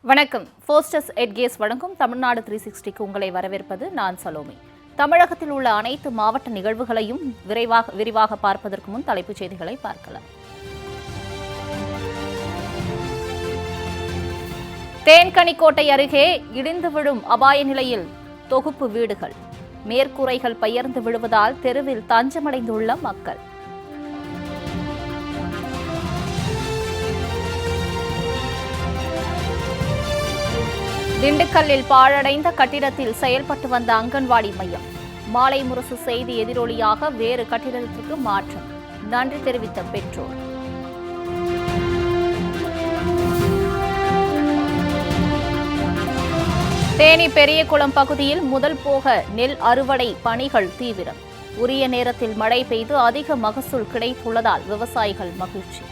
வணக்கம். ஃபோர்ஸ்டஸ் எட்கேஸ் வழங்கும் தமிழ்நாடு 360க்கு உங்களை வரவேற்பது நான் சலோமி. தமிழகத்தில் உள்ள அனைத்து மாவட்ட நிகழ்வுகளையும் விரிவாக பார்ப்பதற்கு முன் தலைப்புச் செய்திகளை பார்க்கலாம். தேன்கனிக்கோட்டை அருகே இடிந்து விழும் அபாய நிலையில் தொகுப்பு வீடுகள், மேற்கூரைகள் பெயர்ந்து விழுவதால் தெருவில் தஞ்சமடைந்துள்ள மக்கள். திண்டுக்கல்லில் பாழடைந்த கட்டிடத்தில் செயல்பட்டு வந்த அங்கன்வாடி மையம், மாலை முரசு செய்தி எதிரொலியாக வேறு கட்டிடத்திற்கு மாற்றம், நன்றி தெரிவித்த பெற்றோர். தேனி பெரியகுளம் பகுதியில் முதல் போக நெல் அறுவடை பணிகள் தீவிரம், உரிய நேரத்தில் மழை பெய்து அதிக மகசூல் கிடைத்துள்ளதால் விவசாயிகள் மகிழ்ச்சி.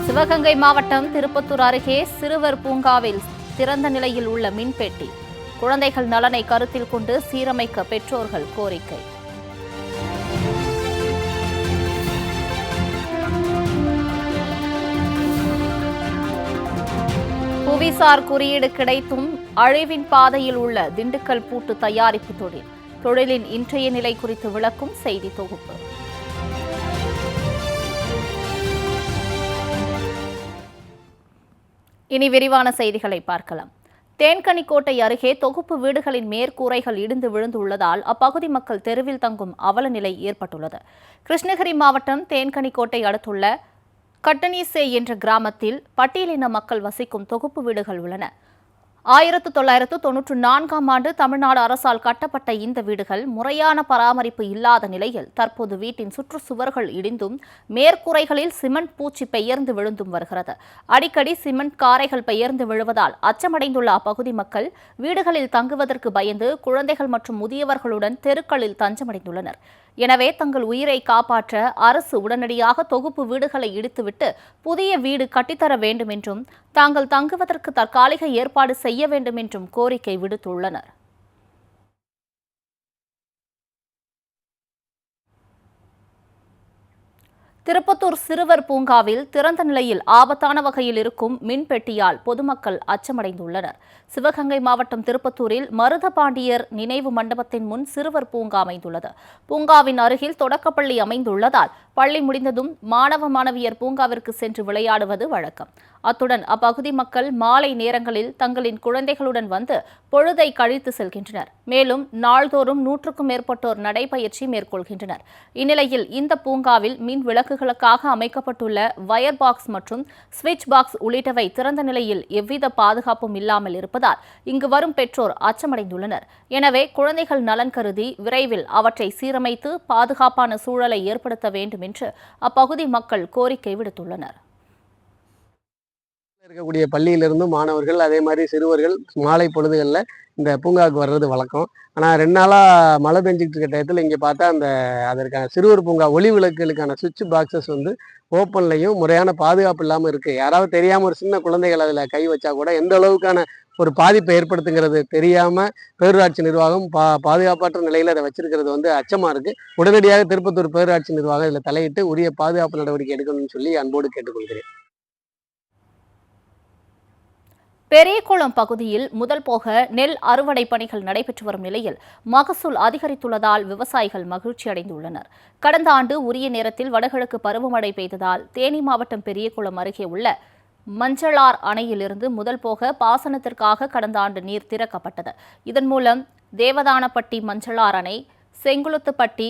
சிவகங்கை மாவட்டம் திருப்பத்தூர் அருகே சிறுவர் பூங்காவில் திறந்த நிலையில் உள்ள மின்பெட்டி, குழந்தைகள் நலனை கருத்தில் கொண்டு சீரமைக்க பெற்றோர்கள் கோரிக்கை. புவிசார் குறியீடு கிடைத்தும் அழிவின் பாதையில் உள்ள திண்டுக்கல் பூட்டு தயாரிப்பு தொழிலின் இன்றைய நிலை குறித்து விளக்கும் செய்தி தொகுப்பு. இனி விரிவான செய்திகளை பார்க்கலாம். தேன்கனிக்கோட்டை அருகே தொகுப்பு வீடுகளின் மேற்கூரைகள் இடிந்து விழுந்துள்ளதால் அப்பகுதி மக்கள் தெருவில் தங்கும் அவல நிலை ஏற்பட்டுள்ளது. கிருஷ்ணகிரி மாவட்டம் தேன்கனிக்கோட்டை அடுத்துள்ள கட்டணீசே என்ற கிராமத்தில் பட்டியலின மக்கள் வசிக்கும் தொகுப்பு வீடுகள் உள்ளன. 1994ஆம் ஆண்டு தமிழ்நாடு அரசால் கட்டப்பட்ட இந்த வீடுகள் முறையான பராமரிப்பு இல்லாத நிலையில் தற்போது வீட்டின் சுற்றுச்சுவர்கள் இடிந்தும் மேற்கூரைகளில் சிமெண்ட் பூச்சி பெயர்ந்து விழுந்தும் வருகிறது. அடிக்கடி சிமெண்ட் காரைகள் பெயர்ந்து விழுவதால் அச்சமடைந்துள்ள அப்பகுதி மக்கள் வீடுகளில் தங்குவதற்கு பயந்து குழந்தைகள் மற்றும் முதியவர்களுடன் தெருக்களில் தஞ்சமடைந்துள்ளனர். எனவே தங்கள் உயிரை காப்பாற்ற அரசு உடனடியாக தொகுப்பு வீடுகளை இடித்துவிட்டு புதிய வீடு கட்டித்தர வேண்டும் என்றும் தாங்கள் தங்குவதற்கு தற்காலிக ஏற்பாடு செய்ய வேண்டும் என்றும் கோரிக்கை விடுத்துள்ளனர். திருப்பத்தூர் சிறுவர் பூங்காவில் திறந்த நிலையில் ஆபத்தான வகையில் இருக்கும் மின்பெட்டியால் பொதுமக்கள் அச்சமடைந்துள்ளனர். சிவகங்கை மாவட்டம் திருப்பத்தூரில் மருதபாண்டியர் நினைவு மண்டபத்தின் முன் சிறுவர் பூங்கா அமைந்துள்ளது. பூங்காவின் அருகில் தொடக்கப்பள்ளி அமைந்துள்ளதால் பள்ளி முடிந்ததும் மாணவ மாணவியர் பூங்காவிற்கு சென்று விளையாடுவது வழக்கம். அத்துடன் அப்பகுதி மக்கள் மாலை நேரங்களில் தங்களின் குழந்தைகளுடன் வந்து பொழுதை கழித்து செல்கின்றனர். மேலும் நாள்தோறும் 100க்கும் மேற்பட்டோர் நடைபயிற்சி மேற்கொள்கின்றனர். இந்நிலையில் இந்த பூங்காவில் மின் விளக்குகளுக்காக அமைக்கப்பட்டுள்ள வயர் பாக்ஸ் மற்றும் சுவிட்ச் பாக்ஸ் உள்ளிட்டவை திறந்த நிலையில் எவ்வித பாதுகாப்பும் இல்லாமல் இருப்பதால் இங்கு வரும் பெற்றோர் அச்சமடைந்துள்ளனர். எனவே குழந்தைகள் நலன் கருதி விரைவில் அவற்றை சீரமைத்து பாதுகாப்பான சூழலை ஏற்படுத்த வேண்டும் என்று அப்பகுதி மக்கள் கோரிக்கை விடுத்துள்ளனர். இருக்கக்கூடிய பள்ளியிலிருந்து மாணவர்கள் அதே மாதிரி சிறுவர்கள் மாலை பொழுதுகளில் இந்த பூங்காவுக்கு வர்றது வழக்கம். ஆனால் 2 நாளாக மழை பெஞ்சிக்கிட்டு இருக்க டயத்தில் இங்கே பார்த்தா அதற்கான சிறுவர் பூங்கா ஒளி விளக்குகளுக்கான சுவிட்ச் பாக்ஸஸ் ஓப்பன்லையும் முறையான பாதுகாப்பு இல்லாமல் இருக்குது. யாராவது தெரியாமல் ஒரு சின்ன குழந்தைகள் அதில் கை வச்சா கூட எந்த அளவுக்கான ஒரு பாதிப்பை ஏற்படுத்துங்கிறது தெரியாமல் பேரூராட்சி நிர்வாகம் பாதுகாப்பற்ற நிலையில் அதை வச்சிருக்கிறது அச்சமாக இருக்குது. உடனடியாக திருப்பத்தூர் பேரூராட்சி நிர்வாகம் இதில் தலையிட்டு உரிய பாதுகாப்பு நடவடிக்கை எடுக்கணும்னு சொல்லி அன்போடு கேட்டுக்கொள்கிறேன். பெரியகுளம் பகுதியில் முதல் போக நெல் அறுவடை பணிகள் நடைபெற்று வரும் நிலையில் மகசூல் அதிகரித்துள்ளதால் விவசாயிகள் மகிழ்ச்சி அடைந்துள்ளனர். கடந்த ஆண்டு உரிய நேரத்தில் வடகிழக்கு பருவமழை பெய்ததால் தேனி மாவட்டம் பெரியகுளம் அருகே உள்ள மஞ்சளார் அணையிலிருந்து முதல் போக பாசனத்திற்காக கடந்த ஆண்டு நீர் திறக்கப்பட்டது. இதன் மூலம் தேவதானப்பட்டி மஞ்சளார் அணை, செங்குளத்துப்பட்டி,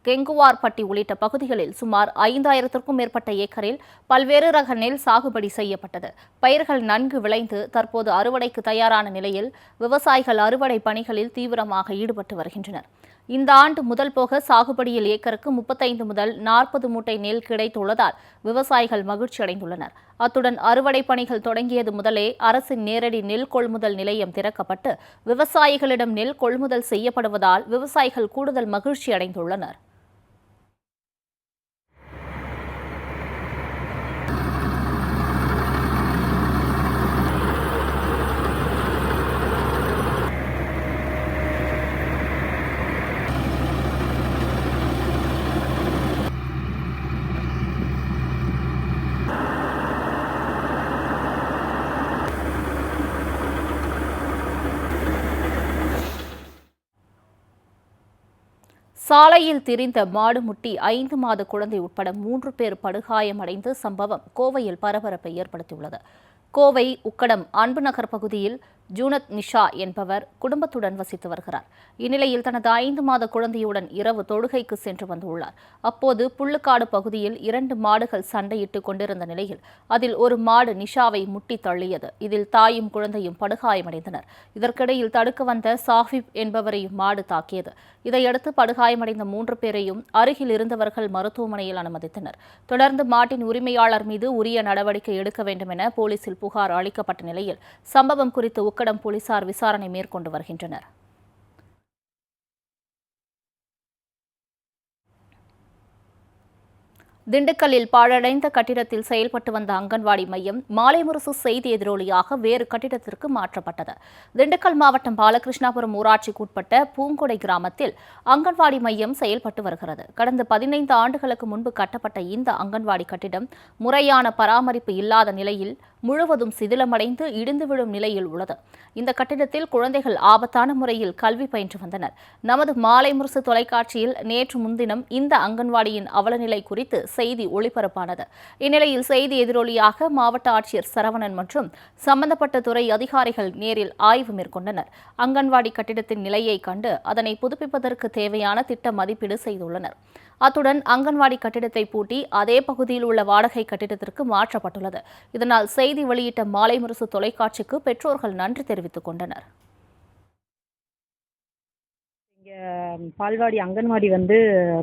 கெங்குவார்பட்டி உள்ளிட்ட பகுதிகளில் சுமார் 5000க்கும் மேற்பட்ட ஏக்கரில் பல்வேறு ரக நெல் சாகுபடி செய்யப்பட்டது. பயிர்கள் நன்கு விளைந்து தற்போது அறுவடைக்கு தயாரான நிலையில் விவசாயிகள் அறுவடை பணிகளில் தீவிரமாக ஈடுபட்டு வருகின்றனர். இந்த ஆண்டு முதல் போக சாகுபடியில் ஏக்கருக்கு 35 முதல் 40 மூட்டை நெல் கிடைத்துள்ளதால் விவசாயிகள் மகிழ்ச்சி அடைந்துள்ளனர். அத்துடன் அறுவடை பணிகள் தொடங்கியது முதலே அரசின் நேரடி நெல் கொள்முதல் நிலையம் திறக்கப்பட்டு விவசாயிகளிடம் நெல் கொள்முதல் செய்யப்படுவதால் விவசாயிகள் கூடுதல் மகிழ்ச்சி அடைந்துள்ளனர். சாலையில் திரிந்த மாடு முட்டி 5 மாத குழந்தை உட்பட 3 பேர் படுகாயமடைந்த சம்பவம் கோவையில் பரபரப்பை ஏற்படுத்தியுள்ளது. கோவை உக்கடம் அன்புநகர் பகுதியில் ஜூனத் நிஷா என்பவர் குடும்பத்துடன் வசித்து வருகிறார். இந்நிலையில் தனது 5 மாத குழந்தையுடன் இரவு தொழுகைக்கு சென்று வந்துள்ளார். அப்போது புள்ளுக்காடு பகுதியில் 2 மாடுகள் சண்டையிட்டுக் கொண்டிருந்த நிலையில் அதில் ஒரு மாடு நிஷாவை முட்டி தள்ளியது. இதில் தாயும் குழந்தையும் படுகாயமடைந்தனர். இதற்கிடையில் தடுக்க வந்த சாஹிப் என்பவரையும் மாடு தாக்கியது. இதையடுத்து படுகாயமடைந்த 3 பேரையும் அருகில் இருந்தவர்கள் மருத்துவமனையில் அனுமதித்தனர். தொடர்ந்து மாட்டின் உரிமையாளர் மீது உரிய நடவடிக்கை எடுக்க வேண்டும் என போலீசில் புகார் அளிக்கப்பட்ட நிலையில் சம்பவம் குறித்து உக்கடம் போலீசார் விசாரணை மேற்கொண்டு வருகின்றனர். திண்டுக்கல்லில் பாழடைந்த கட்டிடத்தில் செயல்பட்டு வந்த அங்கன்வாடி மையம் மாலை முரசு செய்தி எதிரொலியாக வேறு கட்டிடத்திற்கு மாற்றப்பட்டது. திண்டுக்கல் மாவட்டம் பாலகிருஷ்ணாபுரம் ஊராட்சிக்குட்பட்ட பூங்கொடை கிராமத்தில் அங்கன்வாடி மையம் செயல்பட்டு வருகிறது. கடந்த 15 ஆண்டுகளுக்கு முன்பு கட்டப்பட்ட இந்த அங்கன்வாடி கட்டிடம் முறையான பராமரிப்பு இல்லாத நிலையில் முழுவதும் சிதிலமடைந்து இடிந்து விழும் நிலையில் உள்ளது. இந்த கட்டிடத்தில் குழந்தைகள் ஆபத்தான முறையில் கல்வி பயின்று வந்தனர். நமது மாலை முரசு தொலைக்காட்சியில் நேற்று முன்தினம் இந்த அங்கன்வாடியின் அவலநிலை குறித்து செய்தி ஒளிபரப்பானது. இந்நிலையில் செய்தி எதிரொலியாக மாவட்ட ஆட்சியர் சரவணன் மற்றும் சம்பந்தப்பட்ட துறை அதிகாரிகள் நேரில் ஆய்வு மேற்கொண்டனர். அங்கன்வாடி கட்டிடத்தின் நிலையை கண்டு அதனை புதுப்பிப்பதற்கு தேவையான திட்ட மதிப்பீடு செய்துள்ளனர். அத்துடன் அங்கன்வாடி கட்டிடத்தை பூட்டி அதே பகுதியில் உள்ள வாடகை கட்டிடத்திற்கு மாற்றப்பட்டுள்ளது. இதனால் செய்தி வெளியிட்ட மாலை முரசு தொலைக்காட்சிக்கு பெற்றோர்கள் நன்றி தெரிவித்துக் கொண்டனர். பால்வாடி அங்கன்வாடி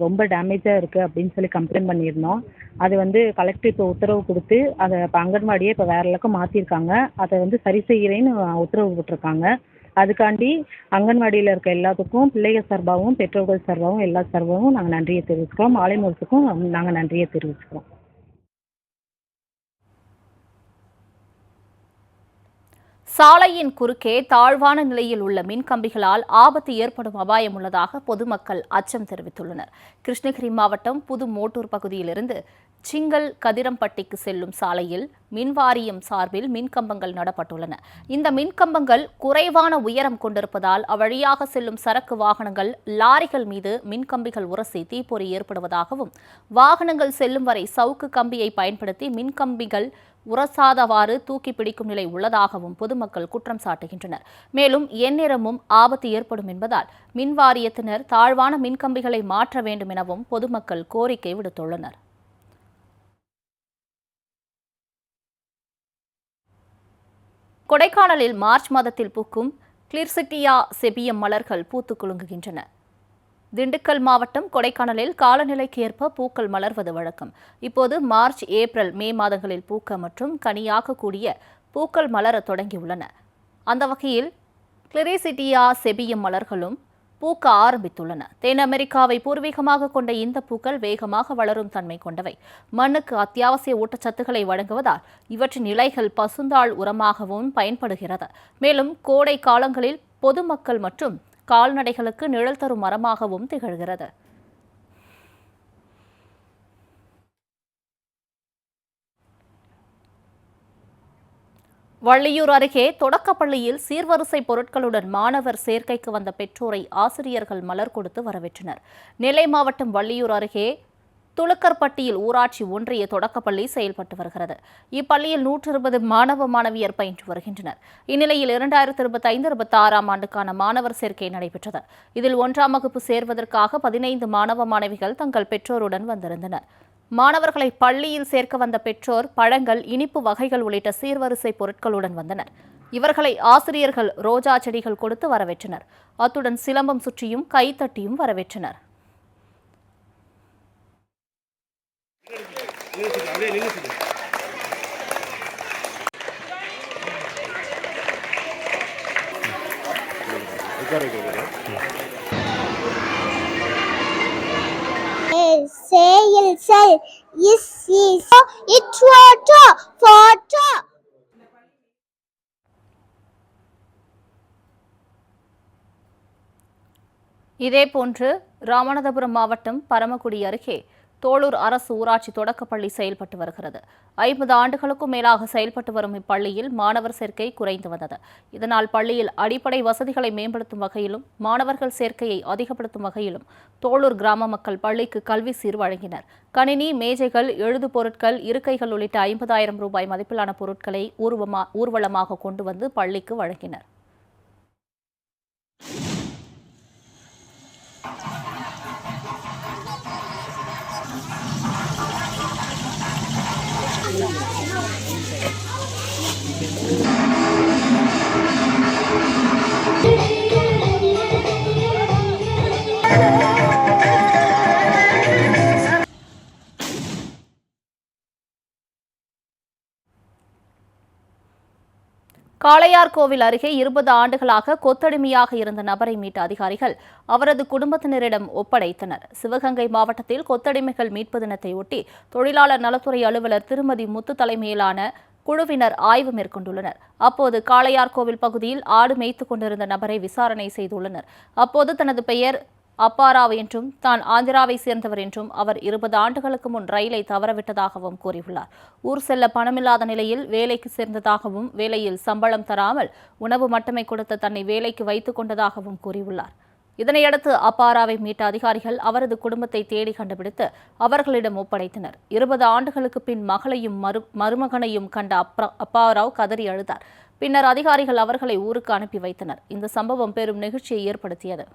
ரொம்ப டேமேஜாக இருக்குது அப்படின்னு சொல்லி கம்ப்ளைண்ட் பண்ணியிருந்தோம். அது கலெக்டர் இப்போ உத்தரவு கொடுத்து அதை இப்போ அங்கன்வாடியை இப்போ வேறு இலக்கம் மாற்றிருக்காங்க. அதை சரி செய்கிறேன்னு உத்தரவு போட்டிருக்காங்க. அதுக்காண்டி அங்கன்வாடியில் இருக்க எல்லாத்துக்கும் பிள்ளைகள் சார்பாகவும் பெற்றோர்கள் சார்பாகவும் எல்லா சார்பாகவும் நாங்கள் நன்றியை தெரிவிச்சுக்கிறோம். மாலை முரசுக்கும் நாங்கள் நன்றியை தெரிவிச்சுக்கிறோம். சாலையின் குறுக்கே தாழ்வான நிலையில் உள்ள மின்கம்பிகளால் ஆபத்து ஏற்படும் அபாயம் உள்ளதாக பொதுமக்கள் அச்சம் தெரிவித்துள்ளனர். கிருஷ்ணகிரி மாவட்டம் புது மோட்டூர் பகுதியிலிருந்து சிங்கல் கதிரம்பட்டிக்கு செல்லும் சாலையில் மின்வாரியம் சார்பில் மின்கம்பங்கள் நடப்பட்டுள்ளன. இந்த மின்கம்பங்கள் குறைவான உயரம் கொண்டிருப்பதால் அவ்வழியாக செல்லும் சரக்கு வாகனங்கள், லாரிகள் மீது மின்கம்பிகள் உரசி தீப்பொறி ஏற்படுவதாகவும், வாகனங்கள் செல்லும் வரை சவுக்கு கம்பியை பயன்படுத்தி மின்கம்பிகள் உரசாதவாறு தூக்கி பிடிக்கும் நிலை உள்ளதாகவும் பொதுமக்கள் குற்றம் சாட்டுகின்றனர். மேலும் எந்நேரமும் ஆபத்து ஏற்படும் என்பதால் மின்வாரியத்தினர் தாழ்வான மின்கம்பிகளை மாற்ற வேண்டும் எனவும் பொதுமக்கள் கோரிக்கை விடுத்துள்ளனர். கொடைக்கானலில் மார்ச் மாதத்தில் பூக்கும் கிளிர்சிட்டியா செபியம் மலர்கள் பூத்து குலுங்குகின்றன. திண்டுக்கல் மாவட்டம் கொடைக்கானலில் காலநிலைக்கு ஏற்ப பூக்கள் மலர்வது வழக்கம். இப்போது மார்ச், ஏப்ரல், மே மாதங்களில் பூக்க மற்றும் கனியாகக்கூடிய பூக்கள் மலர தொடங்கியுள்ளன. அந்த வகையில் கிளிரிசிட்டியா செபியம் மலர்களும் பூக்க ஆரம்பித்துள்ளன. தென் அமெரிக்காவை பூர்வீகமாக கொண்ட இந்த பூக்கள் வேகமாக வளரும் தன்மை கொண்டவை. மண்ணுக்கு அத்தியாவசிய ஊட்டச்சத்துக்களை வழங்குவதால் இவற்றின் இலைகள் பசுந்தாள் உரமாகவும் பயன்படுகிறது. மேலும் கோடை காலங்களில் பொதுமக்கள் மற்றும் கால்நடைகளுக்கு நிழல் தரும் மரமாகவும் திகழ்கிறது. வள்ளியூர் அருகே தொடக்கப்பள்ளியில் சீர்வரிசை பொருட்களுடன் மாணவர் சேர்க்கைக்கு வந்த பெற்றோரை ஆசிரியர்கள் மலர் கொடுத்து வரவேற்றனர். நெல்லை மாவட்டம் வள்ளியூர் அருகே துளுக்கர்பட்டியில் ஊராட்சி ஒன்றிய தொடக்கப்பள்ளி செயல்பட்டு வருகிறது. இப்பள்ளியில் 120 மாணவ மாணவியர் பயின்று வருகின்றனர். இந்நிலையில் 2025-26 ஆண்டுக்கான மாணவர் சேர்க்கை நடைபெற்றது. இதில் 1ஆம் வகுப்பு சேர்வதற்காக 15 மாணவ மாணவிகள் தங்கள் பெற்றோருடன் வந்திருந்தனர். மாணவர்களை பள்ளியில் சேர்க்க வந்த பெற்றோர் பழங்கள், இனிப்பு வகைகள் உள்ளிட்ட சீர்வரிசை பொருட்களுடன் வந்தனர். இவர்களை ஆசிரியர்கள் ரோஜா செடிகள் கொடுத்து வரவேற்றனர். அத்துடன் சிலம்பம் சுற்றியும் கைத்தட்டியும் வரவேற்றனர். Sail, sail, is, it, water, water. இதேபோன்று ராமநாதபுரம் மாவட்டம் பரமக்குடி அருகே தோளூர் அரசு ஊராட்சி தொடக்கப்பள்ளி செயல்பட்டு வருகிறது. 50 ஆண்டுகளுக்கும் மேலாக செயல்பட்டு வரும் இப்பள்ளியில் மாணவர் சேர்க்கை குறைந்து வந்தது. இதனால் பள்ளியில் அடிப்படை வசதிகளை மேம்படுத்தும் வகையிலும் மாணவர்கள் சேர்க்கையை அதிகப்படுத்தும் வகையிலும் தோளூர் கிராம மக்கள் பள்ளிக்கு கல்வி சீர் வழங்கினர். கணினி, மேஜைகள், எழுது பொருட்கள், இருக்கைகள் உள்ளிட்ட 50,000 ரூபாய் மதிப்பிலான பொருட்களை ஊர்வலமாக கொண்டு வந்து பள்ளிக்கு வழங்கினர். காளையார்கோவில் அருகே 20 ஆண்டுகளாக கொத்தடிமையாக இருந்த நபரை மீட்ட அதிகாரிகள் அவரது குடும்பத்தினரிடம் ஒப்படைத்தனர். சிவகங்கை மாவட்டத்தில் கொத்தடிமைகள் மீட்பு தினத்தை ஒட்டி தொழிலாளர் நலத்துறை அலுவலர் திருமதி முத்து தலைமையிலான குழுவினர் ஆய்வு மேற்கொண்டுள்ளனர். அப்போது காளையார்கோவில் பகுதியில் ஆடு மேய்த்துக் கொண்டிருந்த நபரை விசாரணை செய்துள்ளனர். அப்போது தனது பெயர் அப்பாராவ் என்றும் தான் ஆந்திராவை சேர்ந்தவர் என்றும் அவர் 20 ஆண்டுகளுக்கு முன் ரயிலை தவறவிட்டதாகவும் கூறியுள்ளார். ஊர் செல்ல பணமில்லாத நிலையில் வேலைக்கு சேர்ந்ததாகவும் வேலையில் சம்பளம் தராமல் உணவு மட்டுமே கொடுத்து தன்னை வேலைக்கு வைத்துக் கொண்டதாகவும் கூறியுள்ளார். இதனையடுத்து அப்பாராவை மீட்ட அதிகாரிகள் அவரது குடும்பத்தை தேடி கண்டுபிடித்து அவர்களிடம் ஒப்படைத்தனர். 20 ஆண்டுகளுக்கு பின் மகளையும் மருமகனையும் கண்ட அப்பாராவ் கதறி அழுதார். பின்னர் அதிகாரிகள் அவர்களை ஊருக்கு அனுப்பி வைத்தனர். இந்த சம்பவம் பெரும் நெகிழ்ச்சியை ஏற்படுத்தியது.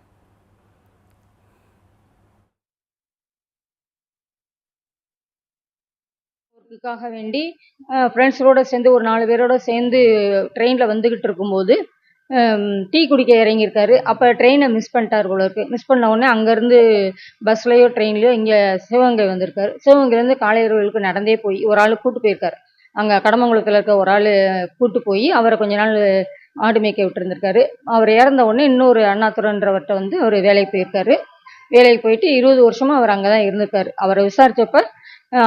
ஒர்க்குக்காக வேண்டி ஃப்ரெண்ட்ஸோடு சேர்ந்து ஒரு 4 பேரோட சேர்ந்து ட்ரெயினில் வந்துக்கிட்டு இருக்கும்போது டீ குடிக்க இறங்கியிருக்காரு. அப்போ ட்ரெயினை மிஸ் பண்ணிட்டார் போல இருக்குது. மிஸ் பண்ண உடனே அங்கேருந்து பஸ்லையோ ட்ரெயின்லையோ இங்கே சிவகங்கை வந்திருக்காரு. சிவகங்கையிலேருந்து காளையார்கோவிலுக்கு நடந்தே போய் ஒரு ஆள் கூட்டு போயிருக்காரு. அங்கே கடமங்குளத்தில் இருக்க ஒரு ஆள் கூட்டு போய் அவரை கொஞ்ச நாள் ஆடு மேய்க்க விட்டுருந்துருக்காரு. அவர் இறந்த உடனே இன்னொரு அண்ணாதுரைன்றவர்கிட்ட வந்து அவர் வேலைக்கு போயிருக்காரு. வேலைக்கு போயிட்டு 20 வருஷமாக அவர் அங்கே தான் இருந்திருக்காரு. அவரை விசாரித்தப்ப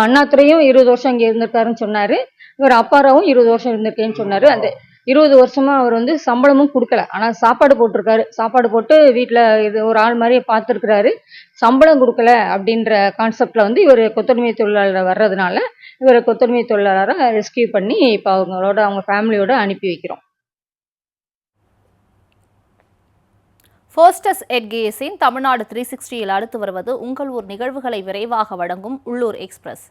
அண்ணாதுரையும் 20 வருஷம் இங்கே இருந்திருக்காருன்னு சொன்னார். இவர் அப்பாராவும் 20 வருஷம் இருந்திருக்கேன்னு சொன்னார். அந்த 20 வருஷமாக அவர் வந்து சம்பளமும் கொடுக்கல. ஆனால் சாப்பாடு போட்டிருக்காரு. சாப்பாடு போட்டு வீட்டில் இது ஒரு ஆள் மாதிரியே பார்த்துருக்குறாரு. சம்பளம் கொடுக்கல அப்படின்ற கான்செப்டில் வந்து இவர் கொத்தடிமை தொழிலாளர் வர்றதுனால இவரை கொத்தடிமை தொழிலாளராக ரெஸ்கியூ பண்ணி இப்போ அவங்க ஃபேமிலியோடு அனுப்பி வைக்கிறோம். ஃபோஸ்டஸ் எட்கேஎஸின் தமிழ்நாடு 360ல் அடுத்து வருவது உங்கள் ஊர் நிகழ்வுகளை விரைவாக வழங்கும் உள்ளூர் எக்ஸ்பிரஸ்.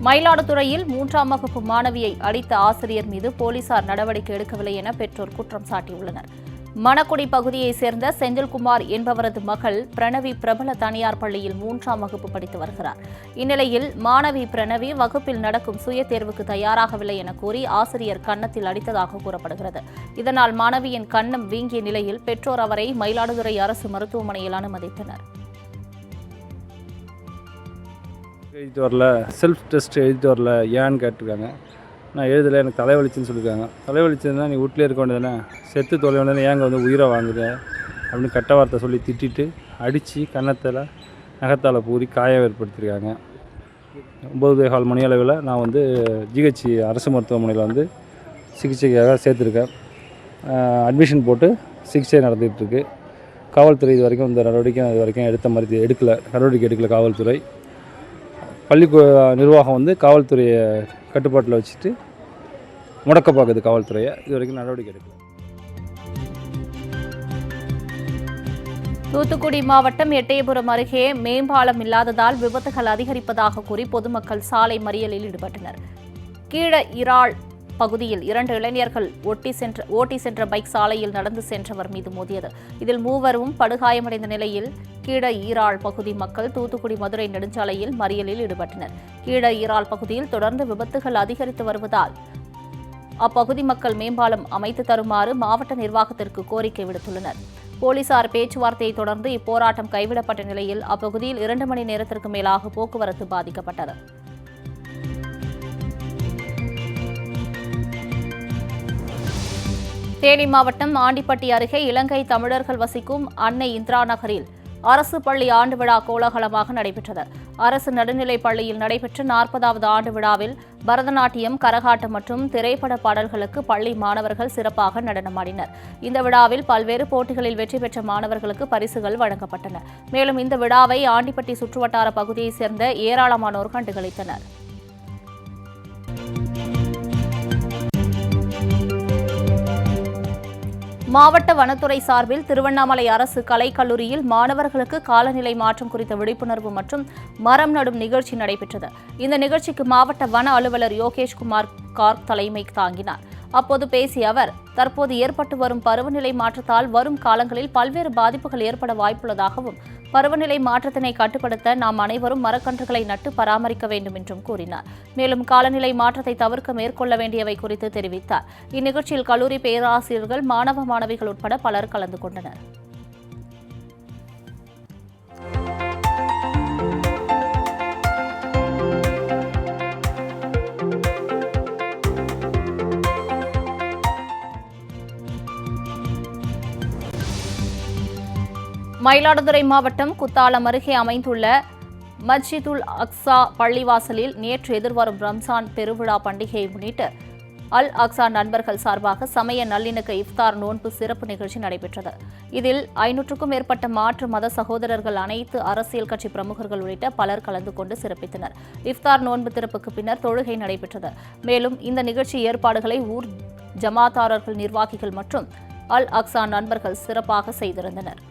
மயிலாடுதுறையில் 3ஆம் வகுப்பு மாணவியை அடித்த ஆசிரியர் மீது போலீசார் நடவடிக்கை எடுக்கவில்லை என பெற்றோர் குற்றம் சாட்டியுள்ளனர். மணக்குடி பகுதியைச் சேர்ந்த செந்தில்குமார் என்பவரது மகள் பிரணவி பிரபல தனியார் பள்ளியில் 3ஆம் வகுப்பு படித்து வருகிறார். இந்நிலையில் மாணவி பிரணவி வகுப்பில் நடக்கும் சுய தேர்வுக்கு தயாராகவில்லை என கூறி ஆசிரியர் கன்னத்தில் அடித்ததாக கூறப்படுகிறது. இதனால் மாணவியின் கன்னம் வீங்கிய நிலையில் பெற்றோர் அவரை மயிலாடுதுறை அரசு மருத்துவமனையில் அனுமதித்தனர். எழுதிட்டு வரல, செல்ஃப் டெஸ்ட் எழுதிட்டு வரல, ஏன்னு கேட்டிருக்காங்க. நான் எழுதலை, எனக்கு தலைவலிச்சுன்னு சொல்லியிருக்காங்க. தலைவலிச்சதுன்னா நீ வீட்டிலே இருக்க வேண்டியதானே, செத்து தொலை வேண்டியதானே, ஏங்க வந்து உயிரை வாங்குற அப்படின்னு கட்ட வார்த்தை சொல்லி திட்டிட்டு அடித்து கன்னத்தில் நகத்தால் பூரி காயம் ஏற்படுத்தியிருக்காங்க. 9:15 மணி அளவில் நான் வந்து ஜிஹெச் அரசு மருத்துவமனையில் வந்து சிகிச்சைக்காக சேர்த்துருக்கேன். அட்மிஷன் போட்டு சிகிச்சை நடந்துகிட்ருக்கு. காவல்துறை இது வரைக்கும் இந்த நடவடிக்கை நடவடிக்கை எடுக்கலை காவல்துறை. பள்ளி நிர்வாகம் வந்து காவல்துறையை கட்டுப்பாட்டில் வச்சுட்டு முடக்க பார்க்குது காவல்துறையை. இது வரைக்கும் நடவடிக்கை எடுக்கல. தூத்துக்குடி மாவட்டம் எட்டயபுரம் அருகே மேம்பாலம் இல்லாததால் விபத்துகள் அதிகரிப்பதாக கூறி பொதுமக்கள் சாலை மறியலில் ஈடுபட்டனர். கீழ இறால் பகுதியில் 2 இளைஞர்கள் ஓட்டி சென்ற பைக் சாலையில் நடந்து சென்றவர் மீது மோதியது. இதில் 3வரும் படுகாயமடைந்த நிலையில் கீழ ஈரால் பகுதி மக்கள் தூத்துக்குடி மதுரை நெடுஞ்சாலையில் மறியலில் ஈடுபட்டனர். கீழ ஈரால் பகுதியில் தொடர்ந்து விபத்துகள் அதிகரித்து வருவதால் அப்பகுதி மக்கள் மேம்பாலம் அமைத்து தருமாறு மாவட்ட நிர்வாகத்திற்கு கோரிக்கை விடுத்துள்ளனர். போலீசார் பேச்சுவார்த்தையை தொடர்ந்து இப்போராட்டம் கைவிடப்பட்ட நிலையில் அப்பகுதியில் 2 மணி நேரத்திற்கு மேலாக போக்குவரத்து பாதிக்கப்பட்டது. தேனி மாவட்டம் ஆண்டிப்பட்டி அருகே இலங்கை தமிழர்கள் வசிக்கும் அன்னை இந்திரா நகரில் அரசு பள்ளி ஆண்டு விழா கோலாகலமாக நடைபெற்றது. அரசு நடுநிலைப் பள்ளியில் நடைபெற்ற 40வது ஆண்டு விழாவில் பரதநாட்டியம், கரகாட்டம் மற்றும் திரைப்பட பாடல்களுக்கு பள்ளி மாணவர்கள் சிறப்பாக நடனமாடினர். இந்த விழாவில் பல்வேறு போட்டிகளில் வெற்றி பெற்ற மாணவர்களுக்கு பரிசுகள் வழங்கப்பட்டன. மேலும் இந்த விழாவை ஆண்டிப்பட்டி சுற்றுவட்டார பகுதியைச் சேர்ந்த ஏராளமானோர் கண்டுகளித்தனர். மாவட்ட வனத்துறை சார்பில் திருவண்ணாமலை அரசு கலைக்கல்லூரியில் மாணவர்களுக்கு காலநிலை மாற்றம் குறித்த விழிப்புணர்வு மற்றும் மரம் நடும் நிகழ்ச்சி நடைபெற்றது. இந்த நிகழ்ச்சிக்கு மாவட்ட வன அலுவலர் யோகேஷ்குமார் கார்க் தலைமை தாங்கினார். அப்போது பேசிய அவர், தற்போது ஏற்பட்டு வரும் பருவநிலை மாற்றத்தால் வரும் காலங்களில் பல்வேறு பாதிப்புகள் ஏற்பட வாய்ப்புள்ளதாகவும், பருவநிலை மாற்றத்தினை கட்டுப்படுத்த நாம் அனைவரும் மரக்கன்றுகளை நட்டு பராமரிக்க வேண்டும் என்றும் கூறினார். மேலும் காலநிலை மாற்றத்தை தவிர்க்க மேற்கொள்ள வேண்டியவை குறித்து தெரிவித்தார். இந்நிகழ்ச்சியில் கல்லூரி பேராசிரியர்கள், மாணவ மாணவிகள் உட்பட பலர் கலந்து கொண்டனர். மயிலாடுதுறை மாவட்டம் குத்தாலம் அருகே அமைந்துள்ள மஸ்ஜிதுல் அக்ஸா பள்ளிவாசலில் நேற்று எதிர்வரும் ரம்ஜான் பெருவிழா பண்டிகையை முன்னிட்டு அல் அக்ஸா நண்பர்கள் சார்பாக சமய நல்லிணக்க இஃப்தார் நோன்பு சிறப்பு நிகழ்ச்சி நடைபெற்றது. இதில் 500க்கும் மேற்பட்ட மாற்று மத சகோதரர்கள், அனைத்து அரசியல் கட்சி பிரமுகர்கள் உள்ளிட்ட பலர் கலந்து கொண்டு சிறப்பித்தனர். இஃப்தார் நோன்பு திறப்புக்கு பின்னர் தொழுகை நடைபெற்றது. மேலும் இந்த நிகழ்ச்சி ஏற்பாடுகளை ஊர் ஜமாத்தாரர்கள், நிர்வாகிகள் மற்றும் அல் அக்ஸா நண்பர்கள் சிறப்பாக செய்திருந்தனர்.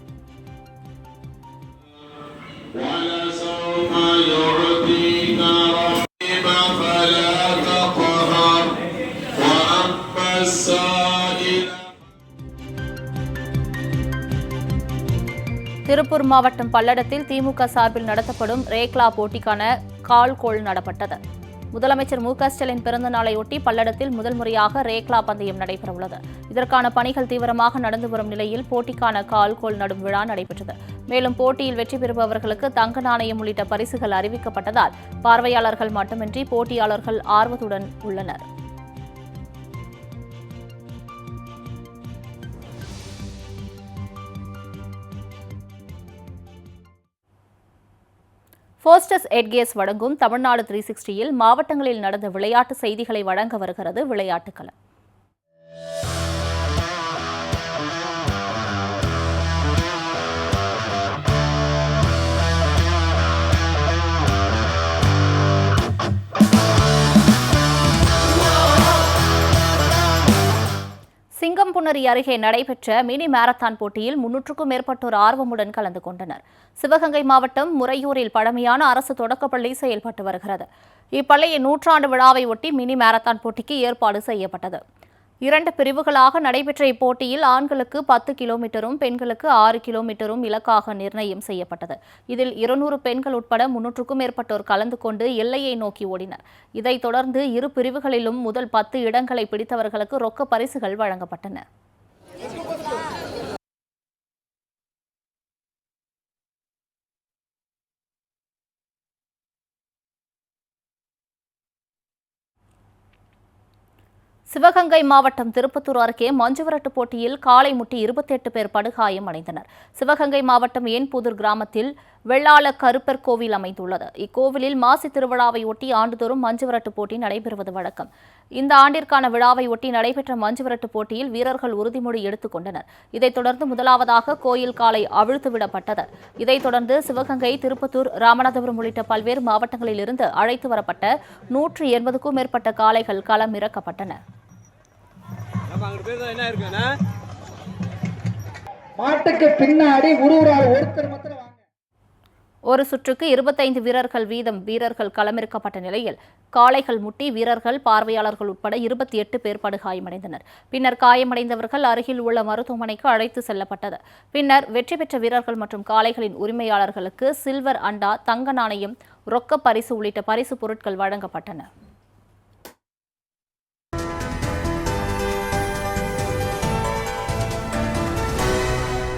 திருப்பூர் மாவட்டம் பல்லடத்தில் திமுக சார்பில் நடத்தப்படும் ரேக்லா போட்டிக்கான கால்கோள் நடப்பட்டது. முதலமைச்சர் மு.க.ஸ்டாலின் பிறந்த நாளையொட்டி பல்லடத்தில் முதல் முறையாக ரேக்லா பந்தயம் நடைபெறவுள்ளது. இதற்கான பணிகள் தீவிரமாக நடந்து வரும் நிலையில் போட்டிக்கான கால்கோள் நடும் விழா நடைபெற்றது. மேலும் போட்டியில் வெற்றி பெறுபவர்களுக்கு தங்க நாணயம் உள்ளிட்ட பரிசுகள் அறிவிக்கப்பட்டதால் பார்வையாளர்கள் மட்டுமின்றி போட்டியாளர்கள் ஆர்வத்துடன் உள்ளனர். ஃபோஸ்டஸ் எட்கேஸ் வழங்கும் தமிழ்நாடு 360யில் மாவட்டங்களில் நடந்த விளையாட்டு செய்திகளை வழங்க வருகிறது விளையாட்டுக்களம். சிங்கம்புணரி அருகே நடைபெற்ற மினி மாரத்தான் போட்டியில் 300க்கும் மேற்பட்டோர் ஆர்வமுடன் கலந்து கொண்டனர். சிவகங்கை மாவட்டம் முறையூரில் பழமையான அரசு தொடக்கப்பள்ளி செயல்பட்டு வருகிறது. இப்பள்ளியின் 100ஆண்டு விழாவை ஒட்டி மினி மாரத்தான் போட்டிக்கு ஏற்பாடு செய்யப்பட்டது. 2 பிரிவுகளாக நடைபெற்ற இப்போட்டியில் ஆண்களுக்கு 10 கிலோமீட்டரும், பெண்களுக்கு 6 கிலோமீட்டரும் இலக்காக நிர்ணயம் செய்யப்பட்டது. இதில் 200 பெண்கள் உட்பட 300க்கும் மேற்பட்டோர் கலந்து கொண்டு எல்லையை நோக்கி ஓடினர். இதைத் தொடர்ந்து இரு பிரிவுகளிலும் முதல் 10 இடங்களை பிடித்தவர்களுக்கு ரொக்க பரிசுகள் வழங்கப்பட்டன. சிவகங்கை மாவட்டம் திருப்பத்தூர் அருகே மஞ்சுவிரட்டு போட்டியில் காளை முட்டி 28 பேர் படுகாயம் அடைந்தனர். சிவகங்கை மாவட்டம் ஏன்புதூர் கிராமத்தில் வெள்ளாள கருப்பர் கோவில் அமைந்துள்ளது. இக்கோவிலில் மாசி திருவிழாவை ஒட்டி ஆண்டுதோறும் மஞ்சுவிரட்டு போட்டி நடைபெறுவது வழக்கம். இந்த ஆண்டிற்கான விழாவை ஒட்டி நடைபெற்ற மஞ்சுவிரட்டு போட்டியில் வீரர்கள் உறுதிமொழி எடுத்துக் கொண்டனர். இதைத் தொடர்ந்து முதலாவதாக கோயில் காளை அவிழ்த்துவிடப்பட்டது. இதைத் தொடர்ந்து சிவகங்கை, திருப்பத்தூர், ராமநாதபுரம் உள்ளிட்ட பல்வேறு மாவட்டங்களில் இருந்து அழைத்து வரப்பட்ட 180க்கும் மேற்பட்ட காளைகள் களம் இறக்கப்பட்டன. மாட்டுக்கு பின்னாடி ஒருத்தர் மாத்திரம் ஒரு சுற்றுக்கு 25 வீரர்கள் களமிறக்கப்பட்ட நிலையில் காளைகள் முட்டி வீரர்கள், பார்வையாளர்கள் உட்பட 28 பேர் படுகாயமடைந்தனர். பின்னர் காயமடைந்தவர்கள் அருகில் உள்ள மருத்துவமனைக்கு அழைத்து செல்லப்பட்டது. பின்னர் வெற்றி பெற்ற வீரர்கள் மற்றும் காளைகளின் உரிமையாளர்களுக்கு சில்வர் அண்டா, தங்க நாணயம், ரொக்க பரிசு உள்ளிட்ட பரிசு பொருட்கள் வழங்கப்பட்டன.